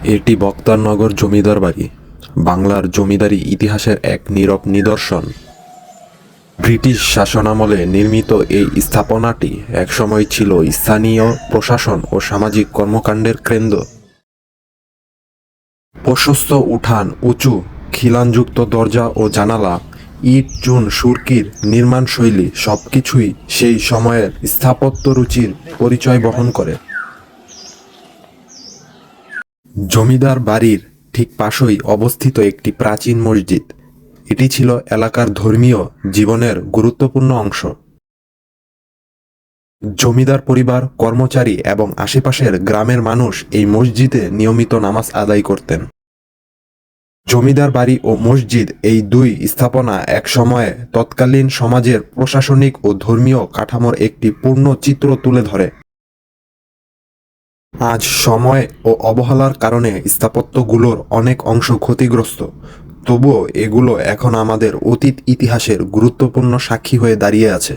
এটি বক্তারনগর জমিদার বাড়ি, বাংলার জমিদারি ইতিহাসের এক নীরব নিদর্শন। ব্রিটিশ শাসনামলে নির্মিত এই স্থাপনাটি একসময় ছিল স্থানীয় প্রশাসন ও সামাজিক কর্মকাণ্ডের কেন্দ্র। প্রশস্ত উঠান, উঁচু খিলানযুক্ত দরজা ও জানালা, ইট, চুন, সুরকির নির্মাণশৈলী সবকিছুই সেই সময়ের স্থাপত্য রুচির পরিচয় বহন করে। জমিদার বাড়ির ঠিক পাশেই অবস্থিত একটি প্রাচীন মসজিদ। এটি ছিল এলাকার ধর্মীয় জীবনের গুরুত্বপূর্ণ অংশ। জমিদার পরিবার, কর্মচারী এবং আশেপাশের গ্রামের মানুষ এই মসজিদে নিয়মিত নামাজ আদায় করতেন। জমিদার বাড়ি ও মসজিদ এই দুই স্থাপনা এক সময়ে তৎকালীন সমাজের প্রশাসনিক ও ধর্মীয় কাঠামোর একটি পূর্ণ চিত্র তুলে ধরে। আজ সময় ও অবহেলার কারণে স্থাপত্যগুলোর অনেক অংশ ক্ষতিগ্রস্ত, তবুও এগুলো এখন আমাদের অতীত ইতিহাসের গুরুত্বপূর্ণ সাক্ষী হয়ে দাঁড়িয়ে আছে।